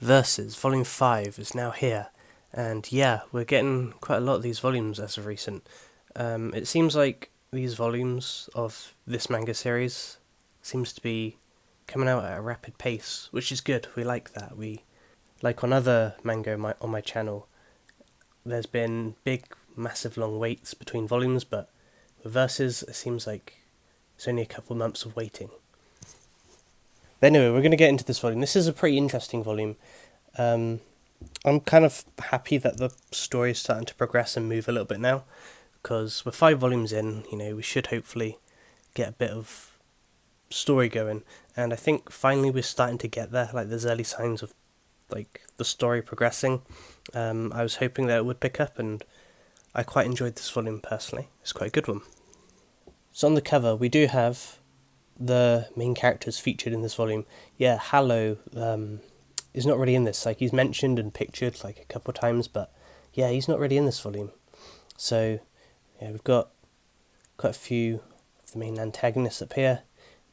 Versus Volume 5 is now here, and yeah, we're getting quite a lot of these volumes as of recent. It seems like these volumes of this manga series seems to be coming out at a rapid pace, which is good. We like that. We like on other manga on my channel. There's been big, massive, long waits between volumes, but with Versus, it seems like it's only a couple months of waiting. But anyway, we're going to get into this volume. This is a pretty interesting volume. I'm kind of happy that the story is starting to progress and move a little bit now, because we're 5 volumes in, we should hopefully get a bit of story going, and I think finally we're starting to get there. Like, there's early signs of like the story progressing. I was hoping that it would pick up, and I quite enjoyed this volume personally. It's quite a good one. So on the cover, we do have the main characters featured in this volume. Yeah, Hallow is not really in this. Like, he's mentioned and pictured like a couple of times, but yeah, he's not really in this volume. So yeah, we've got quite a few of the main antagonists up here,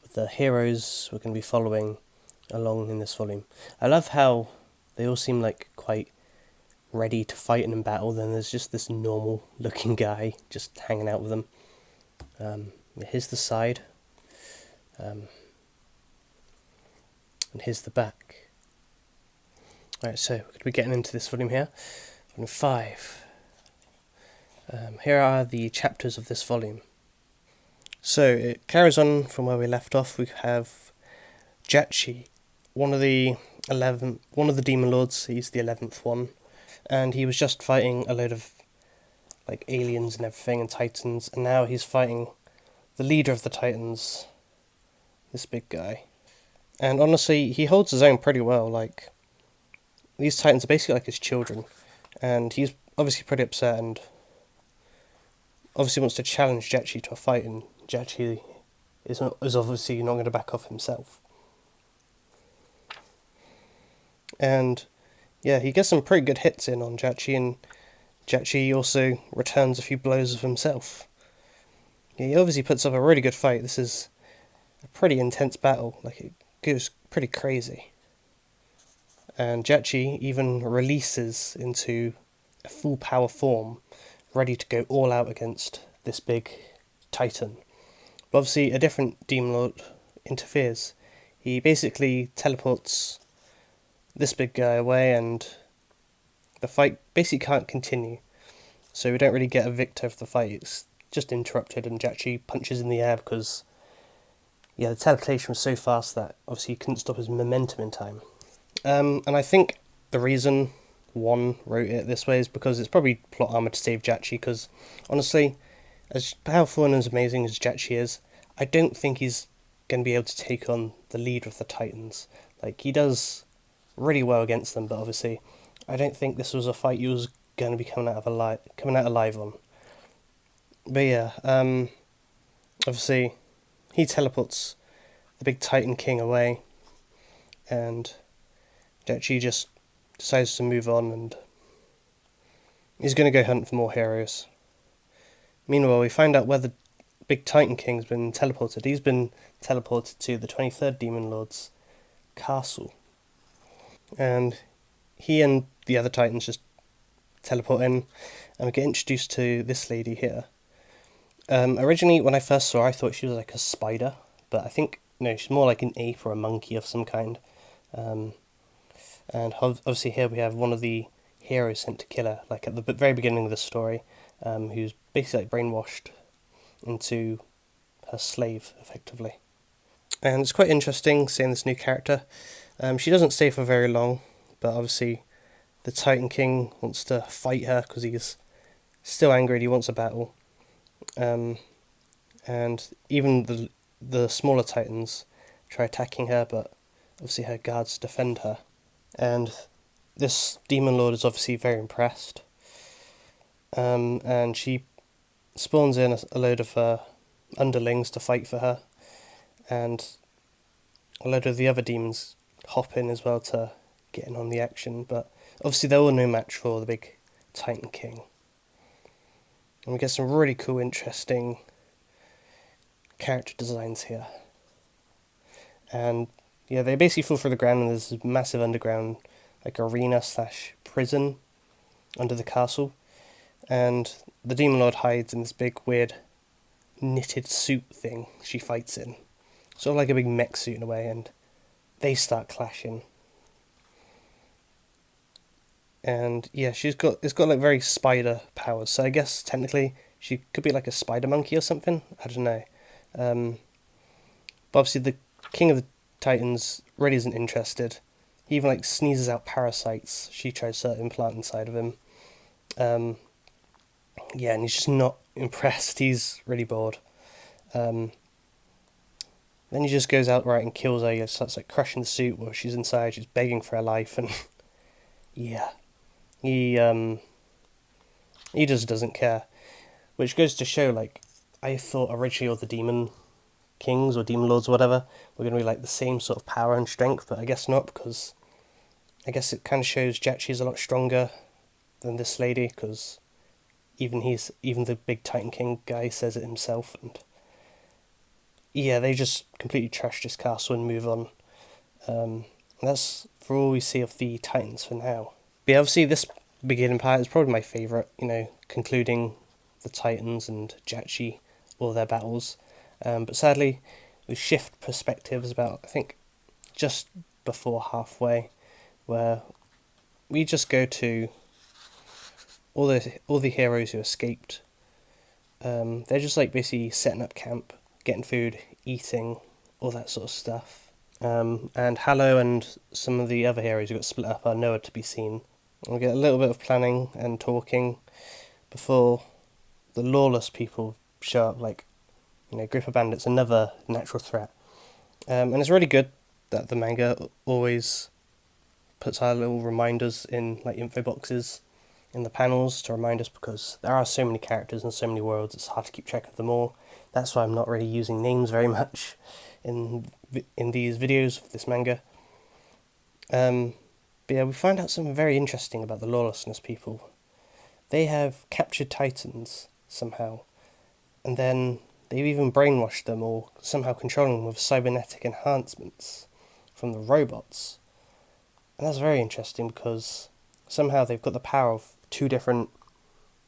with the heroes we're going to be following along in this volume. I love how they all seem like quite ready to fight and in battle. Then there's just this normal looking guy just hanging out with them. Here's the side, and here's the back. Alright, so we're going to be getting into this volume here. Volume 5. Here are the chapters of this volume. So it carries on from where we left off. We have Jachi, one of the demon lords. He's the 11th one, and he was just fighting a load of like aliens and everything and titans, and now he's fighting the leader of the titans, this big guy. And honestly, he holds his own pretty well. Like, these titans are basically like his children, and he's obviously pretty upset and obviously wants to challenge Jachi to a fight, and Jachi is obviously not going to back off himself. And yeah, he gets some pretty good hits in on Jachi, and Jachi also returns a few blows of himself. Yeah, he obviously puts up a really good fight. This is a pretty intense battle. Like, it goes pretty crazy. And Jachi even releases into a full power form, ready to go all out against this big titan. But obviously a different demon lord interferes. He basically teleports this big guy away, and the fight basically can't continue. So we don't really get a victor of the fight. It's just interrupted, and Jachi punches in the air because the teleportation was so fast that obviously he couldn't stop his momentum in time. And I think the reason one wrote it this way is because it's probably plot armor to save Jachi, because honestly, as powerful and as amazing as Jachi is, I don't think he's going to be able to take on the leader of the Titans. Like, he does really well against them, but obviously I don't think this was a fight he was going to be coming out alive on. But yeah, obviously he teleports the big Titan King away, and Jachi just decides to move on, and he's going to go hunt for more heroes. Meanwhile, we find out where the big Titan King's been teleported. He's been teleported to the 23rd Demon Lord's castle, and he and the other Titans just teleport in, and we get introduced to this lady here. Originally, when I first saw her, I thought she was like a spider, but I think, no, she's more like an ape or a monkey of some kind. And obviously here we have one of the heroes sent to kill her, like at the very beginning of the story, who's basically like brainwashed into her slave, effectively. And it's quite interesting seeing this new character. She doesn't stay for very long, but obviously the Titan King wants to fight her because he's still angry and he wants a battle. And even the smaller Titans try attacking her, but obviously her guards defend her. And this Demon Lord is obviously very impressed. And she spawns in a load of her underlings to fight for her. And a load of the other demons hop in as well to get in on the action. But obviously they're all no match for the big Titan King. And we get some really cool, interesting character designs here. And yeah, they basically fall through the ground, and there's this massive underground like arena slash prison under the castle, and the Demon Lord hides in this big weird knitted suit thing she fights in, sort of like a big mech suit in a way, and they start clashing. And yeah, it's got like very spider powers, so I guess technically she could be like a spider monkey or something. I don't know. Um, but obviously the King of the Titans really isn't interested. He even like sneezes out parasites she tries to implant inside of him. Um, yeah, and he's just not impressed. He's really bored. Um, then he just goes outright and kills her. He starts like crushing the suit while she's inside. She's begging for her life, and yeah, he he just doesn't care. Which goes to show, like, I thought originally all the demon kings or demon lords or whatever were going to be like the same sort of power and strength, but I guess not, because I guess it kind of shows Jachi's a lot stronger than this lady, because even the big Titan King guy says it himself, and yeah, they just completely trash this castle and move on. And that's for all we see of the Titans for now. But yeah, obviously this beginning part is probably my favourite, concluding the Titans and Jachi, all their battles. But sadly, we shift perspectives about, I think, just before halfway, where we just go to all the heroes who escaped. They're just like basically setting up camp, getting food, eating, all that sort of stuff. And Hallow and some of the other heroes who got split up are nowhere to be seen. We get a little bit of planning and talking before the lawless people show up, like, group of bandits, another natural threat. And it's really good that the manga always puts our little reminders in like info boxes in the panels to remind us, because there are so many characters and so many worlds, it's hard to keep track of them all. That's why I'm not really using names very much in these videos of this manga. But yeah, we find out something very interesting about the lawlessness people. They have captured Titans somehow, and then they've even brainwashed them or somehow controlling them with cybernetic enhancements from the robots. And that's very interesting because somehow they've got the power of two different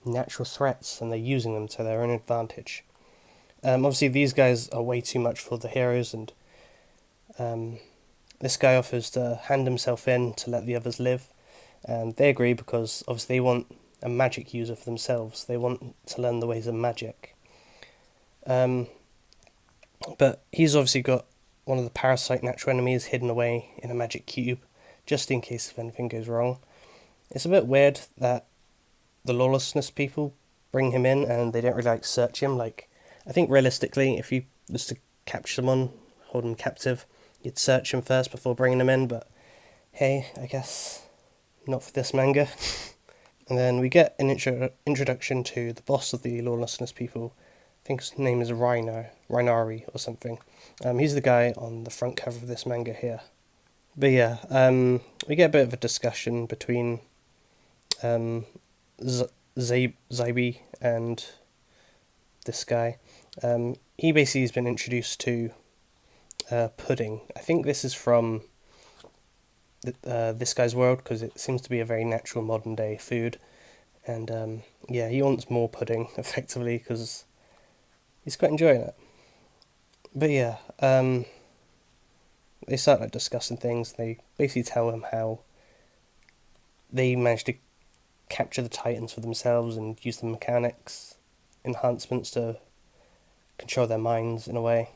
natural threats and they're using them to their own advantage. Obviously, these guys are way too much for the heroes, and this guy offers to hand himself in to let the others live. And they agree because obviously they want a magic user for themselves. They want to learn the ways of magic. But he's obviously got one of the parasite natural enemies hidden away in a magic cube, just in case if anything goes wrong. It's a bit weird that the lawlessness people bring him in and they don't really like search him. Like, I think realistically, if you was to capture someone, hold him captive, you'd search him first before bringing him in. But hey, I guess not for this manga. And then we get an introduction to the boss of the lawlessness people. I think his name is Rhinari or something. He's the guy on the front cover of this manga here. But yeah, we get a bit of a discussion between Zybe and this guy. He basically has been introduced to pudding. I think this is from this guy's world, because it seems to be a very natural modern day food. And yeah, he wants more pudding, effectively, because he's quite enjoying it. But yeah, they start like discussing things. They basically tell him how they managed to capture the Titans for themselves and use the mechanics enhancements to control their minds in a way.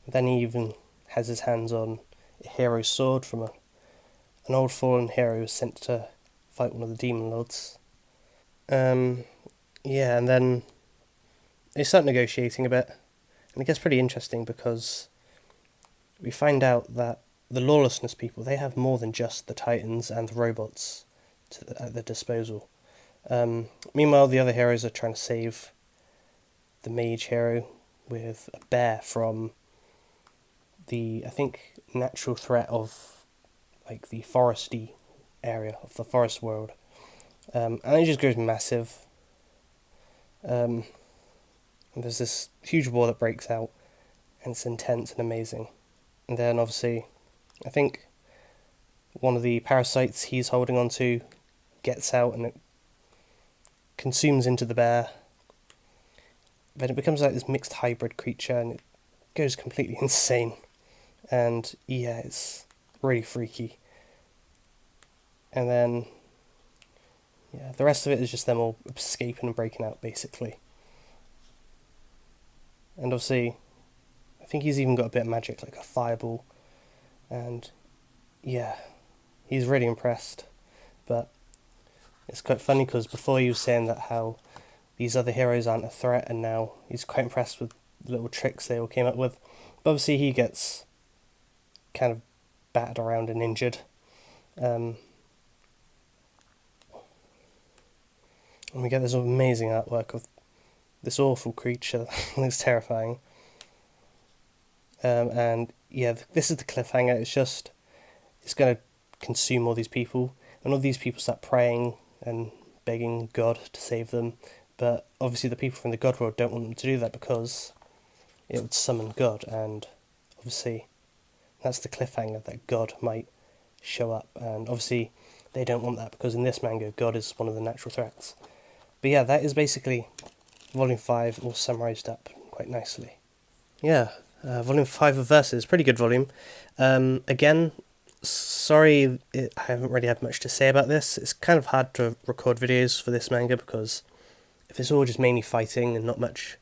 Then he even has his hands on a hero's sword from an old fallen hero who was sent to fight one of the demon lords. Yeah, and then they start negotiating a bit, and it gets pretty interesting because we find out that the lawlessness people, they have more than just the Titans and the robots at their disposal. Meanwhile, the other heroes are trying to save the mage hero with a bear from the, I think, natural threat of like the foresty area of the forest world. And it just goes massive. And there's this huge war that breaks out, and it's intense and amazing. And then obviously, I think one of the parasites he's holding on to gets out and it consumes into the bear. Then it becomes like this mixed hybrid creature and it goes completely insane. And yeah, it's really freaky. And then, yeah, the rest of it is just them all escaping and breaking out, basically. And obviously, I think he's even got a bit of magic, like a fireball. And yeah, he's really impressed. But it's quite funny because before he was saying that how these other heroes aren't a threat, and now he's quite impressed with the little tricks they all came up with. But obviously he gets kind of battered around and injured. And we get this amazing artwork of this awful creature that looks terrifying. And yeah, this is the cliffhanger. It's going to consume all these people, and all these people start praying and begging God to save them. But obviously the people from the God world don't want them to do that because it would summon God, and obviously that's the cliffhanger, that God might show up. And obviously they don't want that because in this manga, God is one of the natural threats. But yeah, that is basically Volume 5 all summarised up quite nicely. Yeah, Volume 5 of Verses, pretty good volume. Again, sorry I haven't really had much to say about this. It's kind of hard to record videos for this manga because if it's all just mainly fighting and not much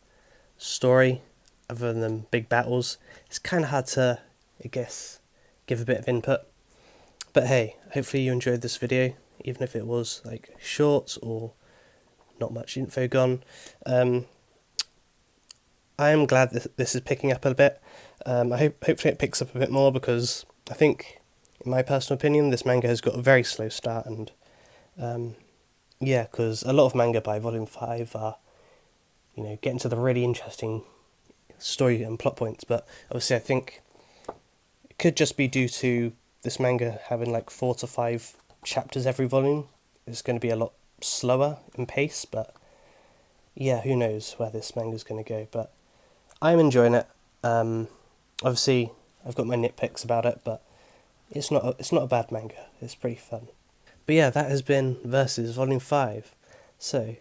story other than big battles, it's kind of hard to, I guess, give a bit of input. But hey, hopefully you enjoyed this video, even if it was like short or not much info gone. I am glad that this is picking up a bit. Hopefully it picks up a bit more because I think, in my personal opinion, this manga has got a very slow start, and yeah, because a lot of manga by Volume 5 are, getting to the really interesting story and plot points, but obviously I think it could just be due to this manga having like 4 to 5 chapters every volume. It's going to be a lot slower in pace, but yeah, who knows where this manga is going to go, but I'm enjoying it. Obviously I've got my nitpicks about it, but it's not a bad manga. It's pretty fun. But yeah, that has been Versus Volume 5. So,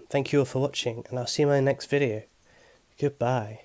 thank you all for watching, and I'll see you in my next video. Goodbye.